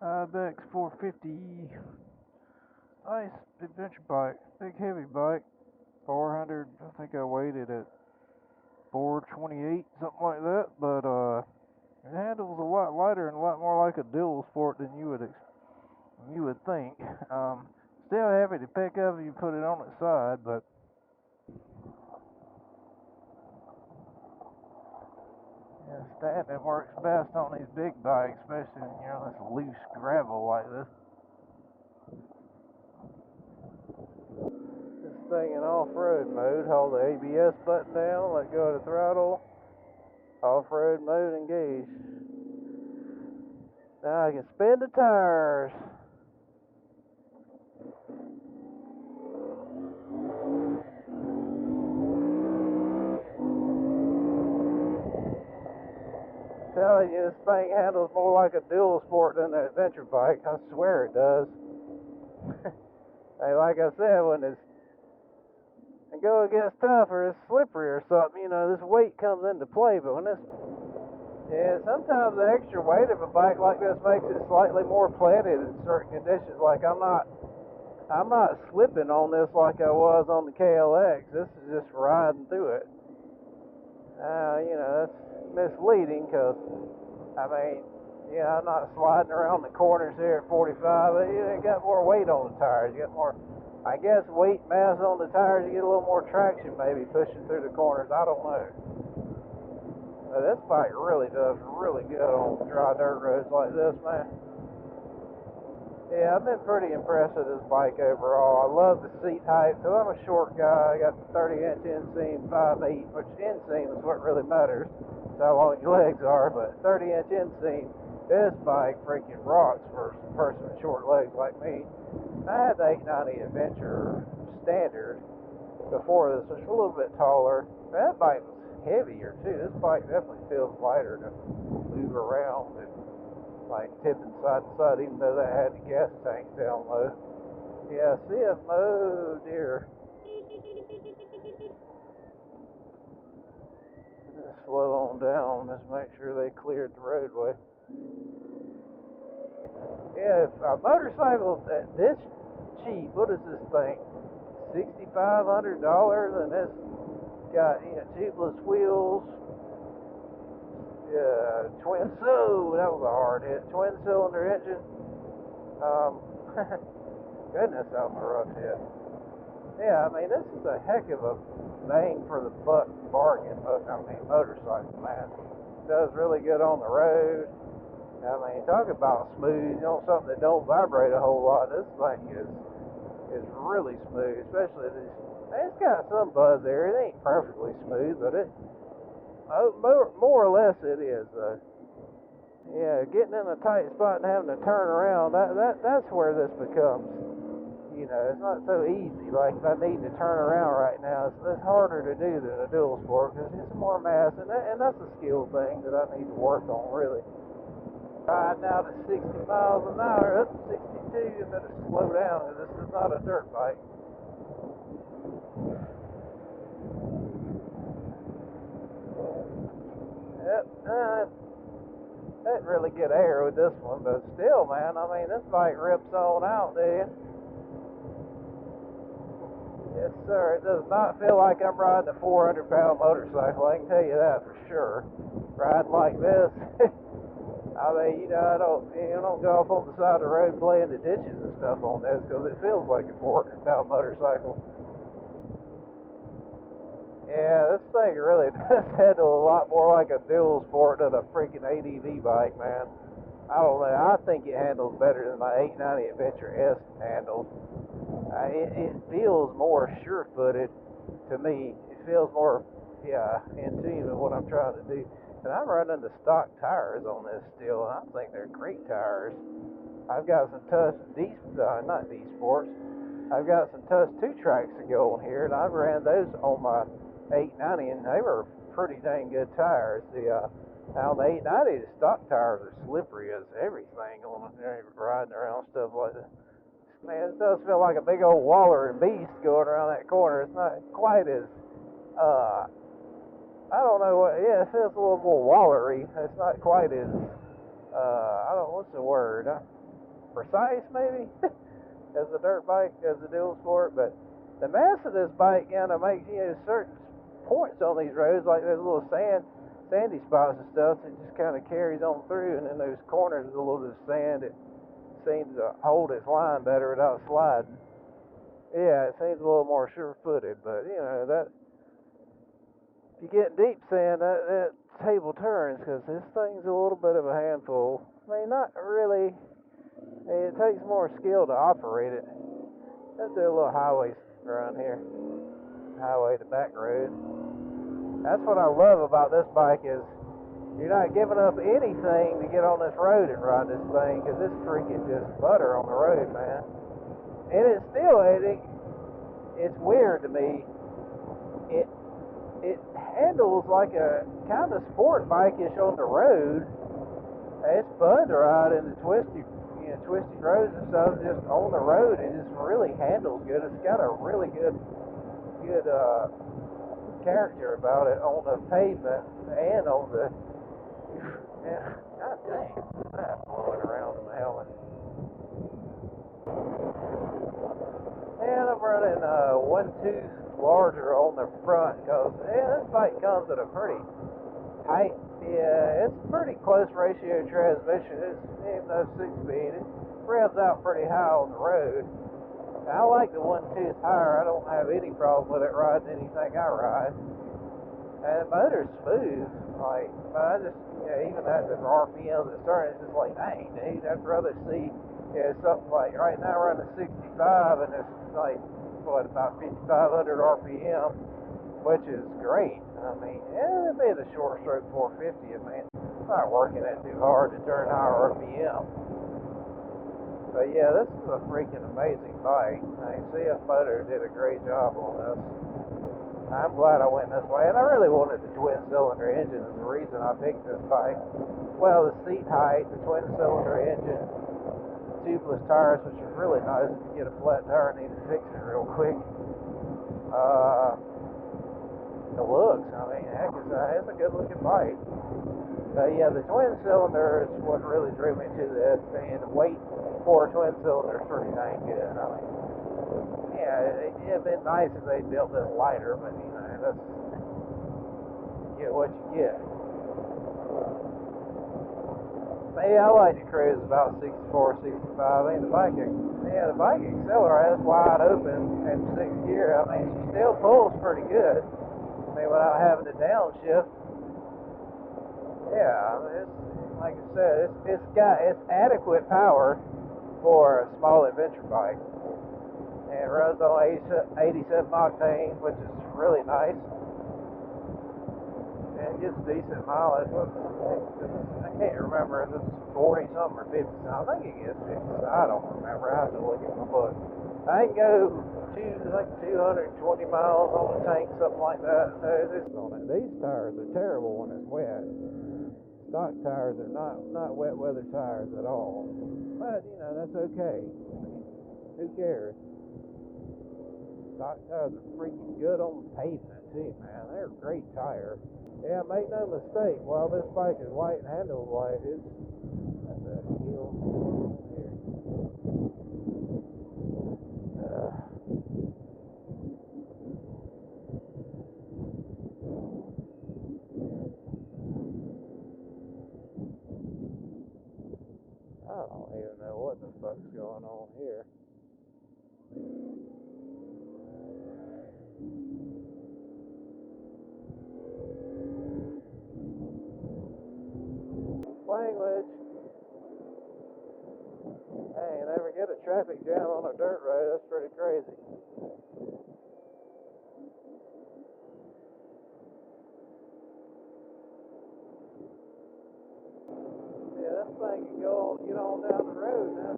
Ibex 450. Nice adventure bike. Big heavy bike. 400. I think I weighed it at 428, something like that. But it handles a lot lighter and a lot more like a dual sport than you would think. Still heavy to pick up if you put it on its side, but yeah, standing works best on these big bikes, especially when you're on this loose gravel like this. This thing in off-road mode, hold the ABS button down, let go of the throttle, off-road mode engaged. Now I can spin the tires. Telling you, this thing handles more like a dual sport than an adventure bike. I swear it does. Hey, like I said, when it's and go against tough or it's slippery or something, this weight comes into play. But when this, yeah, sometimes the extra weight of a bike like this makes it slightly more planted in certain conditions. Like I'm not slipping on this like I was on the KLX. This is just riding through it. That's misleading because, I'm not sliding around the corners here at 45. You got more weight on the tires. You got more, I guess, weight mass on the tires. You get a little more traction maybe pushing through the corners. I don't know. This bike really does really good on dry dirt roads like this, man. Yeah, I've been pretty impressed with this bike overall. I love the seat height, because I'm a short guy. I got the 30-inch inseam, 5'8", which inseam is what really matters. It's how long your legs are, but 30-inch inseam, this bike freaking rocks for a person with short legs like me. I had the 890 Adventure Standard before this, which was a little bit taller. That bike was heavier, too. This bike definitely feels lighter to move around and like tipping side to side, even though that had the gas tank down low. Yeah, CFMOTO, dear. Just slow on down, just make sure they cleared the roadway. Yeah, if a motorcycle this cheap, what is this thing? $6,500, and this got tubeless wheels. That was a hard hit. Twin cylinder engine. Um, Goodness, that was a rough hit. Yeah, this is a heck of a bang for the buck bargain. Motorcycle, man. It does really good on the road. Talk about smooth. Something that don't vibrate a whole lot. This thing is really smooth, especially this. It's got some buzz there. It ain't perfectly smooth, but it more or less it is. Yeah, getting in a tight spot and having to turn around. That's where this becomes. It's not so easy. Like if I need to turn around right now, it's harder to do than a dual sport because it's more mass, and that's a skill thing that I need to work on really. Right now to 60 miles an hour, up to 62. You better slow down because this is not a dirt bike. Yep. Didn't really get air with this one, but still, man. This bike rips on out, dude. Yes, sir. It does not feel like I'm riding a 400-pound motorcycle. I can tell you that for sure. Riding like this, I don't go off on the side of the road playing the ditches and stuff on this because it feels like a 400-pound motorcycle. Yeah, this thing really does handle a lot more like a dual sport than a freaking ADV bike, man. I don't know. I think it handles better than my 890 Adventure S handles. It feels more sure-footed to me. It feels more, in tune with what I'm trying to do. And I'm running the stock tires on this still, and I think they're great tires. I've got some Tuss not D Sports. I've got some Tuss 2 tracks to go on here, and I've ran those on my 890, and they were pretty dang good tires. Now the 890, the stock tires are slippery as everything on riding around stuff like that. Man, it does feel like a big old wallering beast going around that corner. It's not quite as, I don't know what, it feels a little more wallery. It's not quite as, what's the word? precise, maybe, as a dirt bike, as a dual sport. But the mass of this bike kind of makes, certain points on these roads, like those little sandy spots and stuff, it just kind of carries on through, and then those corners, a little bit of sand, it seems to hold its line better without sliding. Yeah, it seems a little more sure-footed, but that if you get deep sand, that table turns, because this thing's a little bit of a handful. I mean, not really. It takes more skill to operate it. Let's do a little highway around here. Highway to back road. That's what I love about this bike is you're not giving up anything to get on this road and ride this thing, because this freaking just butter on the road, man. And it's still, it's weird to me. It handles like a kind of sport bike-ish on the road. It's fun to ride in the twisty roads and stuff. Just on the road, it just really handles good. It's got a really good character about it on the pavement and on the. Yeah, god dang, that's blowing around in my helmet. And I'm running one tooth larger on the front because this bike comes at a pretty tight. Yeah, it's a pretty close ratio transmission. Even though 6-speed, it revs out pretty high on the road. I like the one tooth higher. I don't have any problem with it riding anything I ride. And the motor's smooth. Like, I just, even at the RPMs it started, it's just like, dang, dude, I'd rather see, something like, right now we're running 65 and it's like, about 5,500 RPM, which is great. I mean, it'd be the short stroke 450, I mean, it's not working that too hard to turn higher RPM. But yeah, this is a freaking amazing bike. I mean, CFMOTO did a great job on this. I'm glad I went this way, and I really wanted the twin-cylinder engine is the reason I picked this bike. Well, the seat height, the twin-cylinder engine, tubeless tires, which are really nice if you get a flat tire and need to fix it real quick. The looks, I mean, heck, it's a good-looking bike. Yeah, the twin-cylinder is what really drew me to this, and the weight for a twin-cylinder is pretty dang good. I mean, yeah, it'd been nice if they built this lighter, but that's you get what you get. But yeah, I like to cruise about 64, 65. I mean, the bike accelerates wide open in 6th gear. I mean, she still pulls pretty good. I mean, without having to downshift. Yeah, I mean, it's like I said, it's adequate power for a small adventure bike. And it runs on 87 octane, which is really nice. And it gets decent mileage. I can't remember if it's 40 something or 50 something. I think it gets 50. I don't remember. I have to look at my book. I can go like 220 miles on the tank, something like that. So these tires are terrible when it's wet. Stock tires are not wet weather tires at all. But that's okay. Who cares? Stock tires are freaking good on the pavement too, man. They're a great tire. Yeah, make no mistake, while this bike is white and handles white, that's a hill here. I don't even know what the fuck's going on here. Language. Hey, you never get a traffic jam on a dirt road. That's pretty crazy. Yeah, this thing can get on down the road now.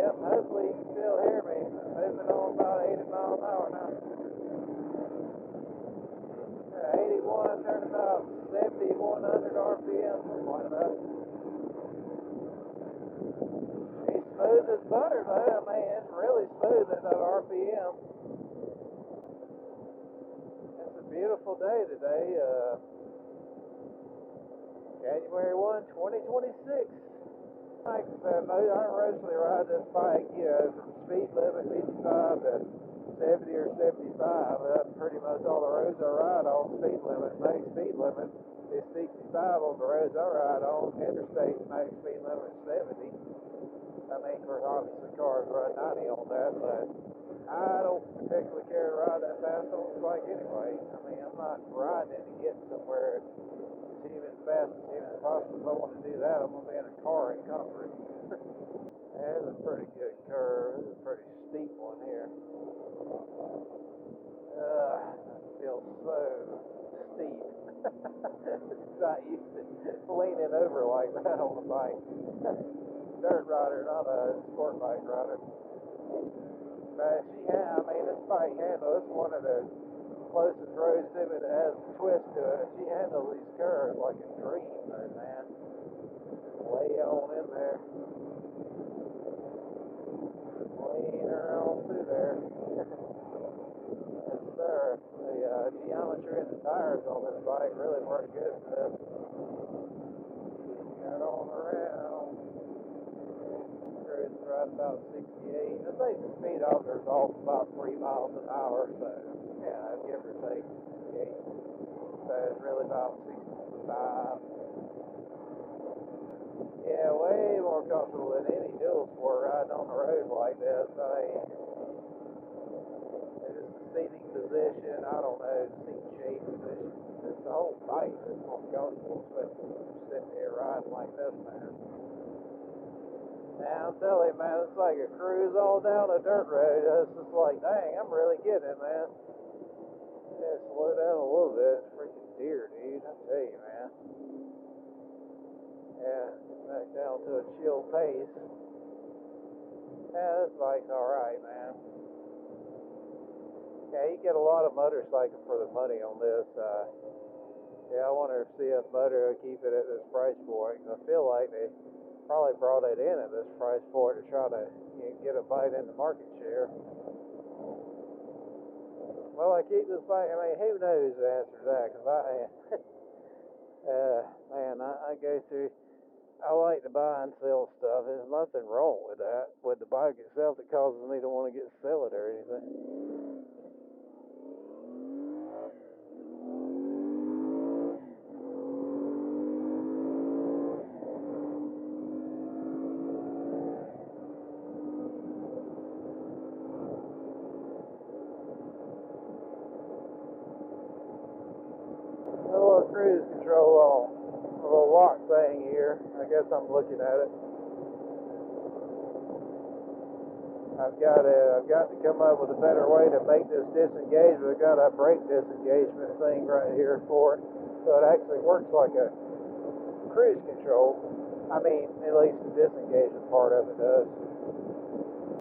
Yep, hopefully you can still hear me. I'm moving on about 80 miles an hour now. 81, turning about 7,100 RPM, something like that. He's smooth as butter, though. I mean, it's really smooth at that RPM. And beautiful day today, January 1, 2026. I originally ride this bike, from speed limit 55 to 70 or 75. Pretty much all the roads I ride on, speed limit, max speed limit is 65 on the roads I ride on. Interstate max speed limit is 70. I mean, of course, obviously cars run 90 on that, but I don't particularly care to ride that fast on the bike anyway. I mean, I'm not riding it to get somewhere as even fast as humanly possible. If I want to do that, I'm going to be in a car in comfort. Yeah, this is a pretty good curve. This is a pretty steep one here. It feels so steep. It's not used to leaning over like that on the bike. Dirt rider, not a sport bike rider. But this bike handle, it's one of the closest roads to me that has a twist to it. She handles these curves like a dream, though, man. Just lay on in there. Just laying her on through there. Yes, sir. The geometry and the tires on this bike really work good for this. Got on around. Cruising right about 68. I think the speed officer is off about 3 miles an hour, so yeah, give or take 68. So it's really about 65. Yeah, way more comfortable than any dual sport riding on the road like this. I mean, it's just the seating position, I don't know, seat shape position. Just the whole bike is more comfortable, especially when you're sitting here riding like this, man. Man, I'm telling you, man, it's like a cruise all down a dirt road. It's just like, dang, I'm really getting it, man. Yeah, slow down a little bit. Freaking deer, dude. I tell you, man. Yeah, back down to a chill pace. Yeah, this bike's alright, man. Yeah, you get a lot of motorcycle for the money on this. Yeah, I wonder if CFMOTO will keep it at this price point. I feel like they probably brought it in at this price for it to try to get a bite in the market share. Well, I keep this bike. I mean, who knows the answer to that? Because I go through. I like to buy and sell stuff. There's nothing wrong with that. With the bike itself that causes me to want to sell it or anything. A little cruise control on a little lock thing here. I guess I'm looking at it. I've got to come up with a better way to make this disengage. I've got a brake disengagement thing right here for it, so it actually works like a cruise control. I mean, at least the disengagement part of it does.